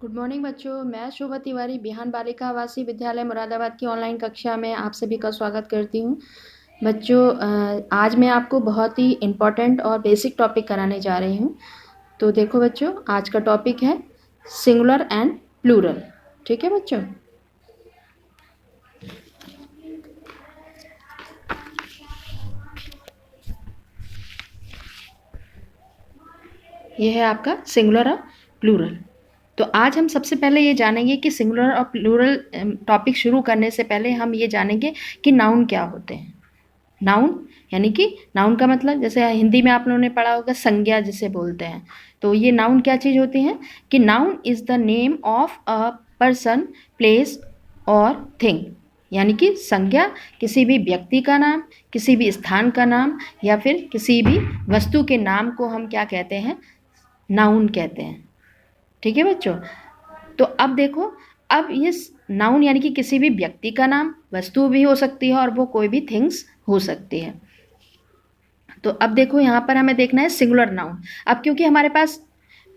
Good morning बच्चों, मैं शोभा तिवारी बिहान बालिका आवासीय विद्यालय मुरादाबाद की ऑनलाइन कक्षा में आप सभी का स्वागत करती हूँ। बच्चों, आज मैं आपको बहुत ही इम्पॉर्टेंट और बेसिक टॉपिक कराने जा रही हूँ। तो देखो बच्चों, आज का टॉपिक है सिंगुलर एंड प्लूरल। ठीक है बच्चों, ये है आपका सिंगुलर और प्लूरल। तो आज हम सबसे पहले ये जानेंगे कि सिंगुलर और प्लूरल टॉपिक शुरू करने से पहले हम ये जानेंगे कि नाउन क्या होते हैं। नाउन यानी कि नाउन का मतलब, जैसे हिंदी में आप लोगों ने पढ़ा होगा संज्ञा जिसे बोलते हैं। तो ये नाउन क्या चीज़ होती है कि noun is the name of a person, place और थिंग। यानी कि संज्ञा किसी भी व्यक्ति का नाम, किसी भी स्थान का नाम या फिर किसी भी वस्तु के नाम को हम क्या कहते हैं, नाउन कहते हैं। ठीक है बच्चों, तो अब देखो, अब ये नाउन यानी कि किसी भी व्यक्ति का नाम, वस्तु भी हो सकती है और वो कोई भी थिंग्स हो सकती है। तो अब देखो यहाँ पर हमें देखना है सिंगुलर नाउन। अब क्योंकि हमारे पास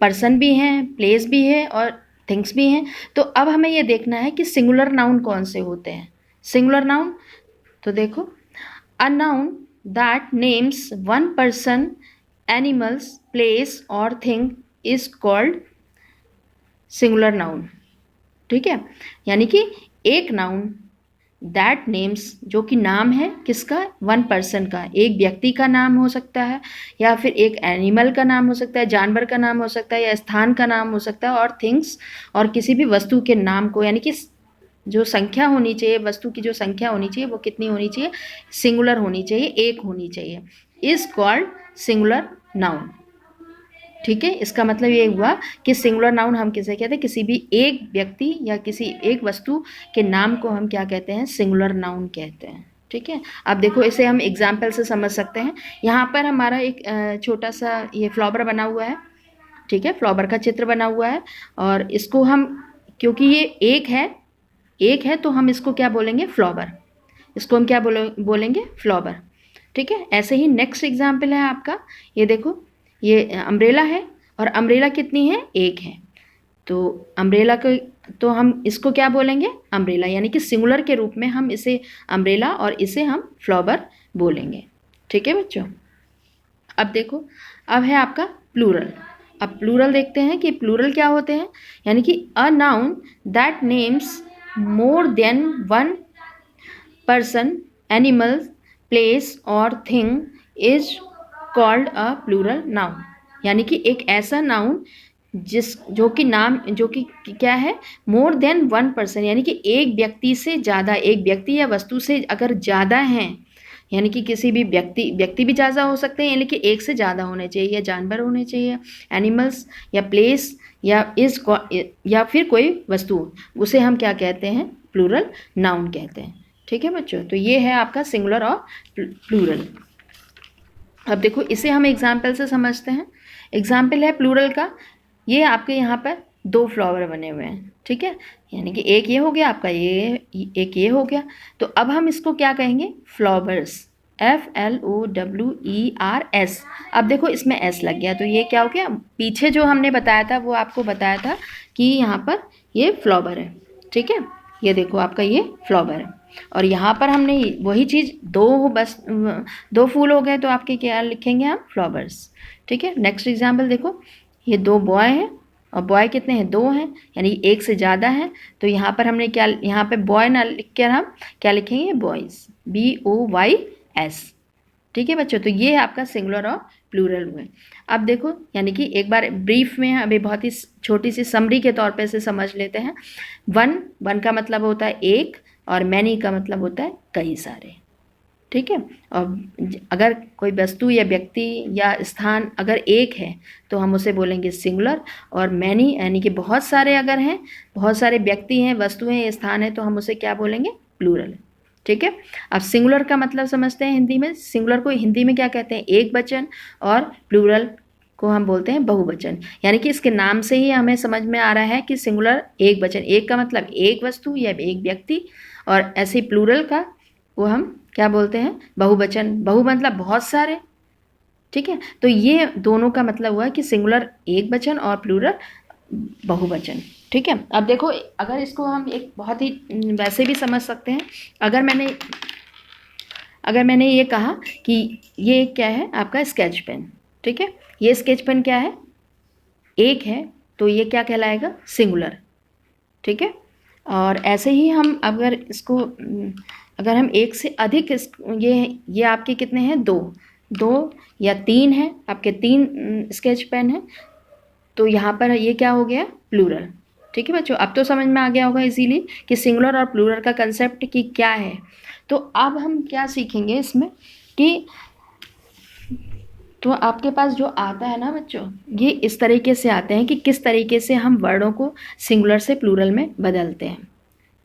पर्सन भी हैं, प्लेस भी है और थिंग्स भी हैं, तो अब हमें ये देखना है कि सिंगुलर नाउन कौन से होते हैं। सिंगुलर नाउन, तो देखो, a noun that names one person, animals, place और thing is called singular noun. ठीक है, यानी कि एक नाउन दैट नेम्स, जो कि नाम है किसका, वन पर्सन का, एक व्यक्ति का नाम हो सकता है या फिर एक एनिमल का नाम हो सकता है, जानवर का नाम हो सकता है या स्थान का नाम हो सकता है, और थिंग्स और किसी भी वस्तु के नाम को, यानी कि जो संख्या होनी चाहिए, वस्तु की जो संख्या होनी चाहिए वो कितनी होनी चाहिए, सिंगुलर होनी चाहिए, एक होनी चाहिए, इज कॉल्ड सिंगुलर नाउन। ठीक है, इसका मतलब ये हुआ कि सिंगुलर नाउन हम किसे कहते हैं, किसी भी एक व्यक्ति या किसी एक वस्तु के नाम को हम क्या कहते हैं, सिंगुलर नाउन कहते हैं। ठीक है, अब देखो इसे हम एग्जाम्पल से समझ सकते हैं। यहाँ पर हमारा एक छोटा सा ये फ्लावर बना हुआ है। ठीक है, फ्लावर का चित्र बना हुआ है और इसको हम, क्योंकि ये एक है तो हम इसको क्या बोलेंगे, फ्लावर। इसको हम क्या बोलेंगे, फ्लावर। ठीक है, ऐसे ही नेक्स्ट एग्जाम्पल है आपका, ये देखो, ये अम्ब्रेला है और अम्ब्रेला कितनी है, एक है। तो अम्ब्रेला को, तो हम इसको क्या बोलेंगे, अम्ब्रेला, यानी कि सिंगुलर के रूप में हम इसे अम्ब्रेला और इसे हम फ्लावर बोलेंगे। ठीक है बच्चों, अब देखो, अब है आपका प्लूरल। अब प्लूरल देखते हैं कि प्लूरल क्या होते हैं। यानी कि a noun that names more than one person, animal, place और thing is called a plural noun. यानी कि एक ऐसा नाउन जो कि नाम, जो कि क्या है, मोर देन वन पर्सन, यानी कि एक व्यक्ति से ज़्यादा, एक व्यक्ति या वस्तु से अगर ज़्यादा हैं, यानी कि किसी भी व्यक्ति भी ज़्यादा हो सकते हैं, यानी कि एक से ज़्यादा होने चाहिए, या जानवर होने चाहिए, एनिमल्स या प्लेस या फिर कोई वस्तु, उसे हम क्या कहते हैं, प्लूरल नाउन कहते हैं। ठीक है बच्चों, तो ये है आपका सिंगुलर और प्लूरल। अब देखो इसे हम एग्जाम्पल से समझते हैं। एग्जाम्पल है प्लूरल का, ये आपके यहाँ पर दो फ्लावर बने हुए हैं। ठीक है, यानी कि एक ये हो गया आपका, ये एक ये हो गया। तो अब हम इसको क्या कहेंगे, फ्लावर्स, FLOWERS। अब देखो इसमें S लग गया, तो ये क्या हो गया, पीछे जो हमने बताया था वो आपको बताया था कि यहाँ पर ये फ्लावर है। ठीक है, ये देखो आपका ये फ्लावर है और यहाँ पर हमने वही चीज़, दो फूल हो गए, तो आपके क्या लिखेंगे हम, फ्लावर्स। ठीक है, नेक्स्ट एग्जाम्पल देखो, ये दो बॉय हैं और बॉय कितने हैं, दो हैं, यानी एक से ज़्यादा है। तो यहाँ पर हमने क्या, यहाँ पे बॉय ना लिख कर हम क्या लिखेंगे, बॉयज़, BOYS। ठीक है बच्चों, तो ये आपका सिंगुलर और प्लूरल हुए। अब देखो, यानी कि एक बार ब्रीफ में अभी बहुत ही छोटी सी समरी के तौर पे से समझ लेते हैं। वन का मतलब होता है एक और मैनी का मतलब होता है कई सारे। ठीक है, और अगर कोई वस्तु या व्यक्ति या स्थान अगर एक है तो हम उसे बोलेंगे सिंगुलर, और मैनी यानी कि बहुत सारे अगर हैं, बहुत सारे व्यक्ति हैं, वस्तुएं हैं, स्थान है, तो हम उसे क्या बोलेंगे, प्लूरल। ठीक है, अब सिंगुलर का मतलब समझते हैं हिंदी में। सिंगुलर को हिंदी में क्या कहते हैं, एक वचन, और प्लूरल को हम बोलते हैं बहुवचन। यानी कि इसके नाम से ही हमें समझ में आ रहा है कि सिंगुलर एक वचन, एक का मतलब एक वस्तु या एक व्यक्ति, और ऐसे प्लूरल का वो हम क्या बोलते हैं, बहुवचन, बहु मतलब बहुत सारे। ठीक है, तो ये दोनों का मतलब हुआ कि सिंगुलर एक वचन और प्लूरल बहुवचन। ठीक है, अब देखो अगर इसको हम एक बहुत ही वैसे भी समझ सकते हैं। अगर मैंने ये कहा कि ये क्या है आपका स्केच पेन, ठीक है, ये स्केच पेन क्या है, एक है, तो ये क्या कहलाएगा, सिंगुलर। ठीक है, और ऐसे ही हम अगर इसको अगर हम एक से अधिक ये आपके कितने हैं, दो या तीन हैं, आपके तीन स्केच पेन हैं, तो यहाँ पर ये क्या हो गया, प्लूरल। ठीक है बच्चों, अब तो समझ में आ गया होगा इजीली कि सिंगुलर और प्लूरल का कंसेप्ट कि क्या है। तो अब हम क्या सीखेंगे इसमें कि तो आपके पास जो आता है ना बच्चों, ये इस तरीके से आते हैं कि किस तरीके से हम वर्डों को सिंगुलर से प्लूरल में बदलते हैं।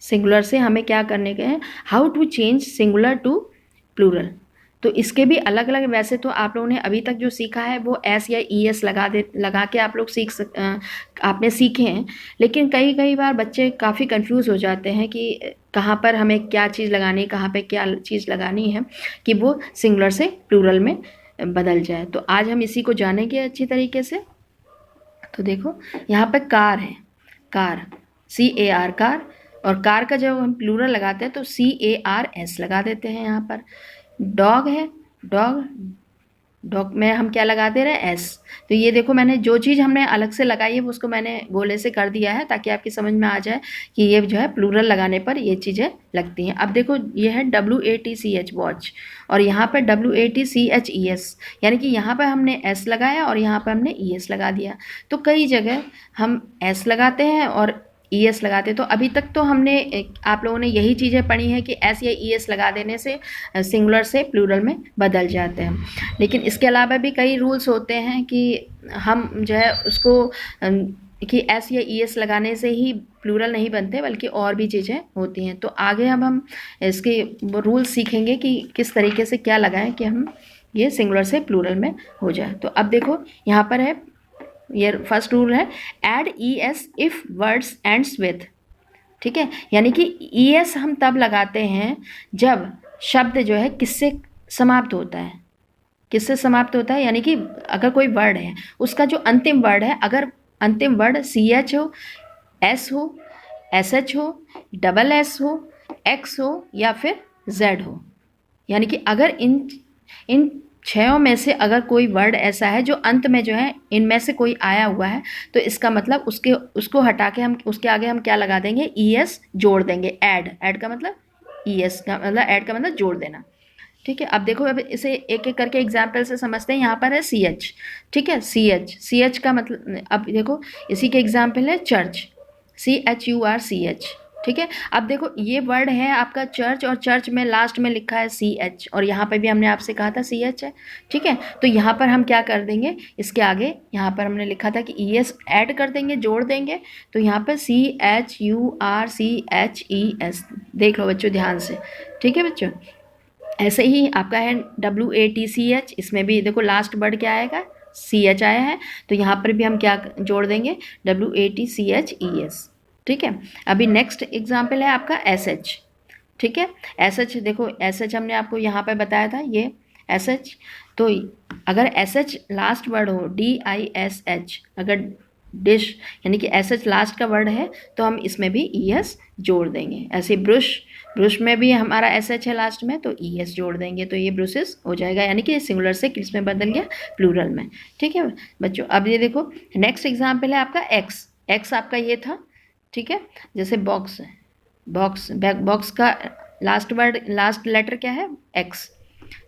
सिंगुलर से हमें क्या करने के हैं, how to change singular to plural. तो इसके भी अलग अलग, वैसे तो आप लोगों ने अभी तक जो सीखा है वो एस या ई एस लगा के आप लोग आपने सीखे हैं, लेकिन कई बार बच्चे काफ़ी कंफ्यूज हो जाते हैं कि कहाँ पर हमें क्या चीज़ लगानी है, कहाँ पे क्या चीज़ लगानी है कि वो सिंगुलर से प्लूरल में बदल जाए। तो आज हम इसी को जानेंगे अच्छी तरीके से। तो देखो यहाँ पे कार है, कार, CAR, कार, और कार का जब हम प्लूरल लगाते हैं तो CARS लगा देते हैं यहाँ पर। डॉग है, डॉग में हम क्या लगा दे रहे हैं, एस। तो ये देखो मैंने जो चीज़ हमने अलग से लगाई है उसको मैंने गोले से कर दिया है ताकि आपकी समझ में आ जाए कि ये जो है प्लूरल लगाने पर ये चीज़ें लगती हैं। अब देखो ये है WATCH, वॉच, और यहाँ पर WATCHES, यानी कि यहाँ पर हमने एस लगाया और यहाँ पर हमने ES लगा दिया। तो कई जगह हम एस लगाते हैं और ES लगाते। तो अभी तक तो हमने आप लोगों ने यही चीज़ें पढ़ी हैं कि एस या ES लगा देने से सिंगुलर से प्लूरल में बदल जाते हैं, लेकिन इसके अलावा भी कई रूल्स होते हैं कि हम जो है उसको कि एस या ES लगाने से ही प्लूरल नहीं बनते, बल्कि और भी चीज़ें होती हैं। तो आगे अब हम इसके रूल्स सीखेंगे कि किस तरीके से क्या लगाएं कि हम ये सिंगुलर से प्लूरल में हो जाए। तो अब देखो यहाँ पर है, ये फर्स्ट रूल है, add ES if words ends with. ठीक है, यानी कि ES हम तब लगाते हैं जब शब्द जो है किससे समाप्त होता है, किससे समाप्त होता है, यानी कि अगर कोई वर्ड है उसका जो अंतिम वर्ड है, अगर अंतिम वर्ड CH हो, S हो, SH हो, SS हो, X हो या फिर Z हो, यानी कि अगर इन छयों में से अगर कोई वर्ड ऐसा है जो अंत में जो है इनमें से कोई आया हुआ है, तो इसका मतलब उसको हटा के हम उसके आगे हम क्या लगा देंगे, ES जोड़ देंगे। ऐड का मतलब ES का मतलब ऐड का मतलब जोड़ देना। ठीक है, अब देखो अब इसे एक एक करके एग्जाम्पल से समझते हैं। यहाँ पर है CH, ठीक है, CH का मतलब, अब देखो इसी के एग्जाम्पल है चर्च, CHURCH। ठीक है, अब देखो ये वर्ड है आपका चर्च, और चर्च में लास्ट में लिखा है CH, और यहाँ पर भी हमने आपसे कहा था CH है। ठीक है, तो यहाँ पर हम क्या कर देंगे, इसके आगे यहाँ पर हमने लिखा था कि ES ऐड कर देंगे, जोड़ देंगे, तो यहाँ पर CHURCHES। देख लो बच्चों ध्यान से। ठीक है बच्चों, ऐसे ही आपका है WATCH, इसमें भी देखो लास्ट वर्ड क्या आएगा, CH आया है, तो यहाँ पर भी हम क्या जोड़ देंगे, WATCHES। ठीक है, अभी नेक्स्ट एग्जाम्पल है आपका SH। ठीक है, SH देखो, SH हमने आपको यहाँ पर बताया था, ये SH। तो अगर SH लास्ट वर्ड हो, DISH, अगर डिश, यानी कि SH लास्ट का वर्ड है, तो हम इसमें भी ES जोड़ देंगे। ऐसे ब्रुश में भी हमारा SH है लास्ट में, तो ES जोड़ देंगे, तो ये ब्रुशेस हो जाएगा, यानी कि सिंगुलर से किस में बदल गया, प्लूरल में। ठीक है बच्चों, अब ये देखो नेक्स्ट एग्जाम्पल है आपका X आपका ये था। ठीक है, जैसे बॉक्स का लास्ट लेटर क्या है, X,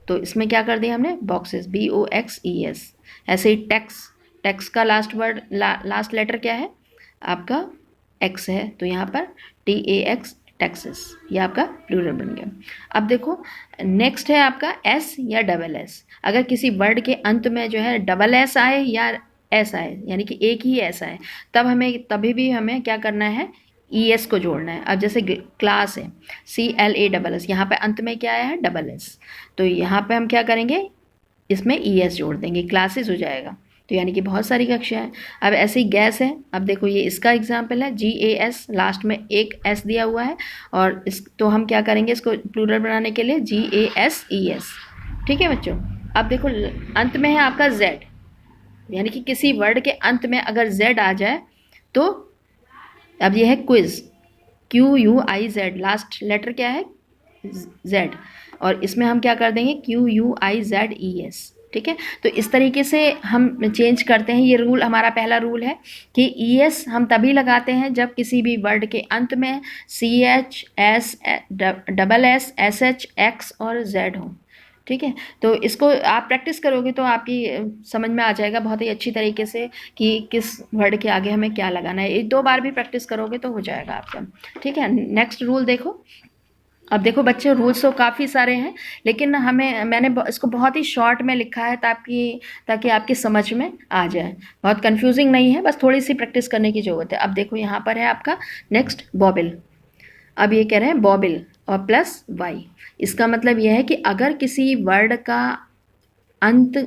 तो इसमें क्या कर दिया हमने, बॉक्सेस, BOXES। ऐसे ही टैक्स का लास्ट लेटर क्या है आपका, X है, तो यहाँ पर TAX, टैक्सेस, ये आपका प्लूरल बन गया। अब देखो नेक्स्ट है आपका S या SS। अगर किसी वर्ड के अंत में जो है SS आए या S आए, यानी कि एक ही S आए, तभी भी हमें क्या करना है, ES को जोड़ना है। अब जैसे क्लास है, CLASS, यहाँ पे अंत में क्या आया है, SS, तो यहाँ पे हम क्या करेंगे, इसमें ES जोड़ देंगे, क्लासेस हो जाएगा। तो यानी कि बहुत सारी कक्षा है। अब ऐसे ही गैस है, अब देखो ये इसका एग्जाम्पल है, GAS, लास्ट में एक S दिया हुआ है, और तो हम क्या करेंगे, इसको प्लूरल बनाने के लिए GASES। ठीक है बच्चों, अब देखो अंत में है आपका Z, यानी कि किसी वर्ड के अंत में अगर Z आ जाए तो अब ये है क्विज, QUIZ, लास्ट लेटर क्या है Z, और इसमें हम क्या कर देंगे QUIZES। ठीक है, तो इस तरीके से हम चेंज करते हैं। ये रूल हमारा पहला रूल है कि ES हम तभी लगाते हैं जब किसी भी वर्ड के अंत में CH, S, SS, SH, X और Z हो। ठीक है, तो इसको आप प्रैक्टिस करोगे तो आपकी समझ में आ जाएगा बहुत ही अच्छी तरीके से कि किस वर्ड के आगे हमें क्या लगाना है। 1-2 बार भी प्रैक्टिस करोगे तो हो जाएगा आपका। ठीक है, नेक्स्ट रूल देखो। अब देखो बच्चे, रूल्स तो काफ़ी सारे हैं, लेकिन मैंने इसको बहुत ही शॉर्ट में लिखा है ताकि आपकी समझ में आ जाए। बहुत कंफ्यूजिंग नहीं है, बस थोड़ी सी प्रैक्टिस करने की ज़रूरत है। अब देखो यहाँ पर है आपका नेक्स्ट बॉबिल। अब ये कह रहे हैं बॉबिल और प्लस वाई। इसका मतलब यह है कि अगर किसी वर्ड का अंत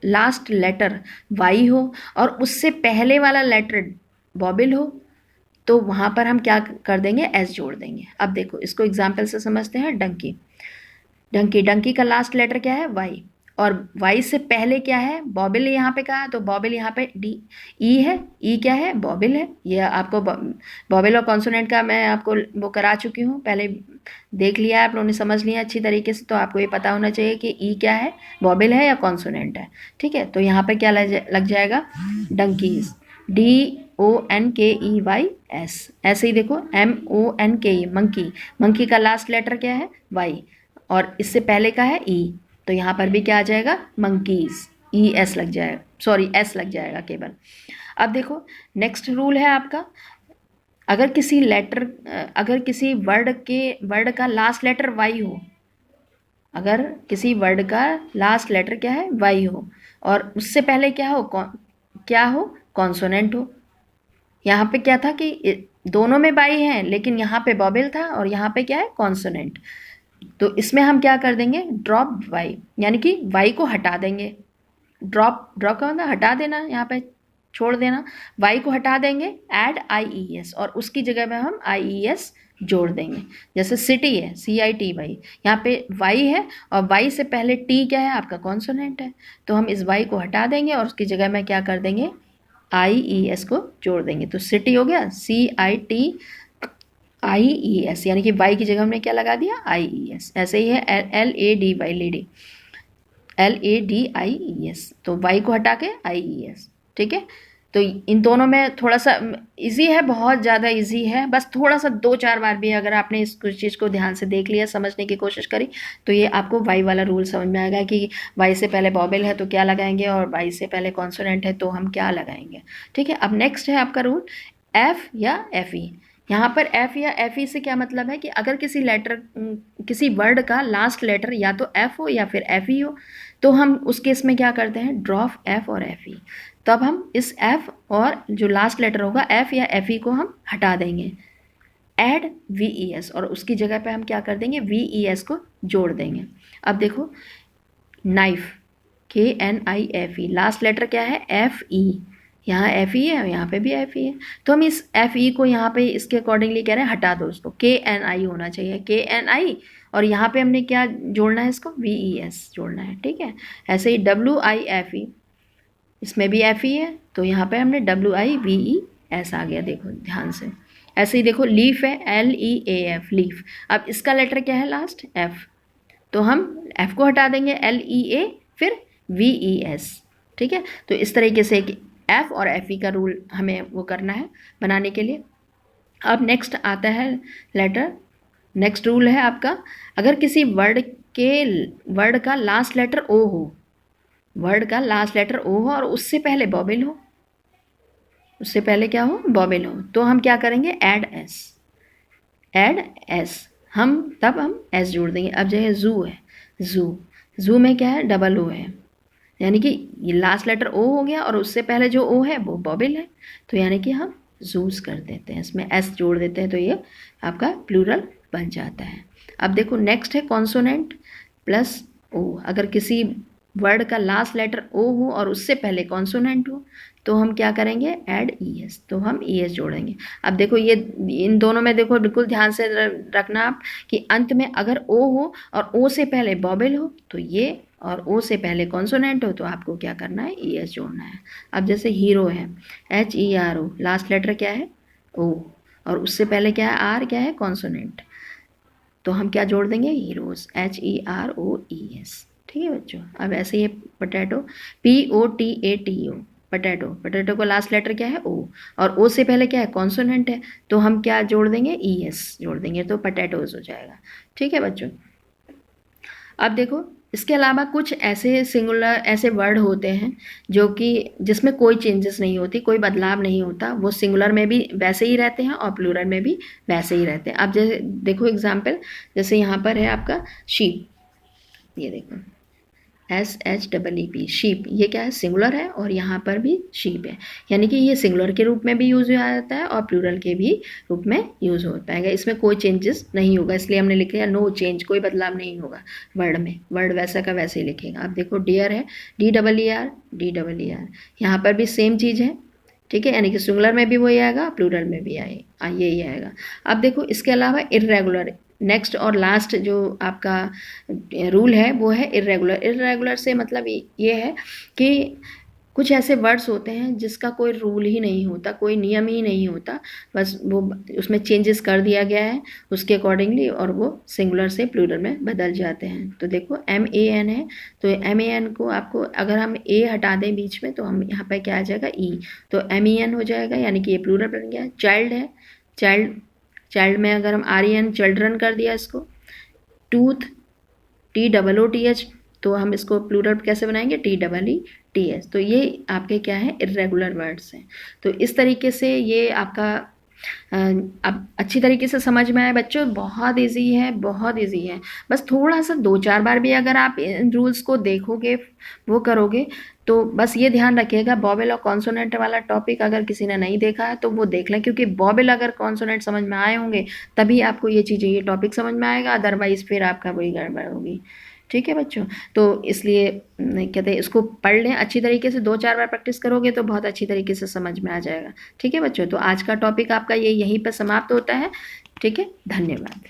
लास्ट लेटर वाई हो और उससे पहले वाला लेटर बॉबिल हो, तो वहाँ पर हम क्या कर देंगे, एस जोड़ देंगे। अब देखो इसको एग्जाम्पल से समझते हैं। डंकी, डंकी, डंकी का लास्ट लेटर क्या है, वाई, और वाई से पहले क्या है, बॉबिल यहाँ पे कहा, तो बॉबिल यहाँ पे डी ई है। ई क्या है, बॉबिल है। ये आपको बॉबिल और कॉन्सोनेंट का मैं आपको वो करा चुकी हूँ, पहले देख लिया है आप लोगों ने, समझ लिया अच्छी तरीके से। तो आपको ये पता होना चाहिए कि ई क्या है, बॉबिल है या कॉन्सोनेंट है। ठीक है, तो यहाँ पर क्या लग जाएगा, डंकीज, DONKEYS। ऐसे ही देखो MONKE, मंकी, मंकी का लास्ट लेटर क्या है, वाई, और इससे पहले का है ई, तो यहाँ पर भी क्या आ जाएगा, मंकीज, ES लग जाएगा, सॉरी S लग जाएगा केवल। अब देखो नेक्स्ट रूल है आपका, अगर किसी वर्ड का लास्ट लेटर वाई हो, अगर किसी वर्ड का लास्ट लेटर क्या है, वाई हो, और उससे पहले क्या हो, कॉन्सोनेंट हो। यहाँ पे क्या था कि दोनों में वाई है, लेकिन यहाँ पे बॉबिल था और यहाँ पे क्या है, कॉन्सोनेंट। तो इसमें हम क्या कर देंगे, ड्रॉप वाई, यानी कि वाई को हटा देंगे। ड्रॉप का मतलब हटा देना, यहाँ पे छोड़ देना, वाई को हटा देंगे, ऐड IES, और उसकी जगह में हम IES जोड़ देंगे। जैसे सिटी है, CITY, यहाँ पे वाई है और वाई से पहले टी क्या है, आपका कॉन्सोनेंट है, तो हम इस वाई को हटा देंगे और उसकी जगह में क्या कर देंगे, IES को जोड़ देंगे। तो सिटी हो गया CITIES, यानी कि वाई की जगह हमने क्या लगा दिया, IES। ऐसे ही है LADY, लेडी, LADIES, तो वाई को हटा के IES। ठीक है, तो इन दोनों में थोड़ा सा इजी है, बहुत ज़्यादा इजी है, बस थोड़ा सा 2-4 बार भी अगर आपने इस चीज़ को ध्यान से देख लिया, समझने की कोशिश करी, तो ये आपको वाई वाला रूल समझ में आएगा कि वाई से पहले बॉबिल है तो क्या लगाएंगे, और वाई से पहले कॉन्सोनेंट है तो हम क्या लगाएंगे। ठीक है, अब नेक्स्ट है आपका रूल F या FE। यहाँ पर F या FE से क्या मतलब है कि अगर किसी वर्ड का लास्ट लेटर या तो F हो या फिर FE हो, तो हम उस केस में क्या करते हैं, ड्रॉप F और FE। तब हम इस F और जो लास्ट लेटर होगा F या FE को हम हटा देंगे, ऐड VES, और उसकी जगह पे हम क्या कर देंगे, VES को जोड़ देंगे। अब देखो नाइफ, KNIFE, लास्ट लेटर क्या है, FE, यहाँ FE है और यहाँ पे भी FE है, तो हम इस FE को यहाँ पे इसके अकॉर्डिंगली कह रहे हैं हटा दो उसको, KNI होना चाहिए, KNI, और यहाँ पे हमने क्या जोड़ना है, इसको VES जोड़ना है। ठीक है, ऐसे ही WIFE, इसमें भी FE है तो यहाँ पे हमने WIVES आ गया, देखो ध्यान से। ऐसे ही देखो लीफ है, LEAF, लीफ, अब इसका लेटर क्या है लास्ट, F, तो हम F को हटा देंगे, LEA, फिर VES। ठीक है, तो इस तरीके से F और FE का रूल हमें वो करना है बनाने के लिए। अब नेक्स्ट आता है लेटर, नेक्स्ट रूल है आपका, अगर किसी वर्ड का लास्ट लेटर O हो, वर्ड का लास्ट लेटर O हो और उससे पहले बॉबिल हो, उससे पहले क्या हो, बॉबिल हो, तो हम क्या करेंगे, ऐड S, तब हम S जोड़ देंगे। अब जो है जू है, जू में क्या है, डबल O है, यानी कि ये लास्ट लेटर O हो गया और उससे पहले जो O है वो बॉबिल है, तो यानी कि हम जूस कर देते हैं, इसमें S जोड़ देते हैं, तो ये आपका प्लूरल बन जाता है। अब देखो नेक्स्ट है कॉन्सोनेंट प्लस O। अगर किसी वर्ड का लास्ट लेटर ओ हो और उससे पहले कॉन्सोनेंट हो, तो हम क्या करेंगे, ऐड ईएस, तो हम ईएस जोड़ेंगे। अब देखो ये इन दोनों में देखो बिल्कुल ध्यान से रखना आप कि अंत में अगर ओ हो और ओ से पहले वॉवेल हो तो ये, और ओ से पहले कॉन्सोनेंट हो तो आपको क्या करना है, ईएस जोड़ना है। अब जैसे हीरो है, HERO, लास्ट लेटर क्या है, ओ, और उससे पहले क्या है, आर, क्या है, कॉन्सोनेंट, तो हम क्या जोड़ देंगे, हीरोज, HEROES। ठीक है बच्चों। अब ऐसे ये पोटैटो, POTATO, पोटैटो, पोटैटो का लास्ट लेटर क्या है, ओ, और ओ से पहले क्या है, कॉन्सोनेंट है, तो हम क्या जोड़ देंगे, ES जोड़ देंगे, तो पोटैटोज हो जाएगा। ठीक है बच्चों। अब देखो इसके अलावा कुछ ऐसे सिंगुलर ऐसे वर्ड होते हैं जो कि जिसमें कोई चेंजेस नहीं होती, कोई बदलाव नहीं होता, वो सिंगुलर में भी वैसे ही रहते हैं और प्लूरल में भी वैसे ही रहते हैं। अब जैसे देखो एग्जाम्पल, जैसे यहाँ पर है आपका शीप, ये देखो SHEEP, शीप, ये क्या है, सिंगुलर है, और यहाँ पर भी शीप है, यानी कि ये सिंगुलर के रूप में भी यूज़ हो जाता है और प्लूरल के भी रूप में यूज़ हो पाएगा, इसमें कोई चेंजेस नहीं होगा, इसलिए हमने लिख लिया नो चेंज, कोई बदलाव नहीं होगा वर्ड में, वर्ड वैसा का वैसे ही लिखेगा। अब देखो डियर है, DEER, यहाँ पर भी सेम चीज़ है, ठीक है, यानी कि सिंगुलर में भी वही आएगा, प्लूरल में भी यही आएगा। अब देखो इसके अलावा इर्रेगुलर, नेक्स्ट और लास्ट जो आपका रूल है वो है इर्रेगुलर। इर्रेगुलर से मतलब ये है कि कुछ ऐसे वर्ड्स होते हैं जिसका कोई रूल ही नहीं होता, कोई नियम ही नहीं होता, बस वो उसमें चेंजेस कर दिया गया है उसके अकॉर्डिंगली और वो सिंगुलर से प्लूरल में बदल जाते हैं। तो देखो MAN है, तो MAN को आपको अगर हम ए हटा दें बीच में तो हम यहाँ पर क्या आ जाएगा, ई, तो MEN हो जाएगा, यानी कि ये प्लूरल बन गया। चाइल्ड है, चाइल्ड में अगर हम REN, चिल्ड्रन कर दिया इसको। टूथ, TOOTH, तो हम इसको प्लूरल कैसे बनाएंगे, TEETS। तो ये आपके क्या है, इर्रेगुलर वर्ड्स हैं। तो इस तरीके से ये आपका अब अच्छी तरीके से समझ में आया बच्चों, बहुत इजी है, बहुत इजी है, बस थोड़ा सा 2-4 बार भी अगर आप इन रूल्स को देखोगे, वो करोगे, तो बस ये ध्यान रखिएगा, वॉवेल और कॉन्सोनेंट वाला टॉपिक अगर किसी ने नहीं देखा है तो वो देख लें, क्योंकि वॉवेल अगर कॉन्सोनेंट समझ में आए होंगे तभी आपको ये चीज़ें, ये टॉपिक समझ में आएगा, अदरवाइज फिर आपका वही गड़बड़ होगी। ठीक है बच्चों, तो इसलिए कहते हैं इसको पढ़ लें अच्छी तरीके से, 2-4 बार प्रैक्टिस करोगे तो बहुत अच्छी तरीके से समझ में आ जाएगा। ठीक है बच्चों, तो आज का टॉपिक आपका ये यहीं पर समाप्त होता है। ठीक है, धन्यवाद।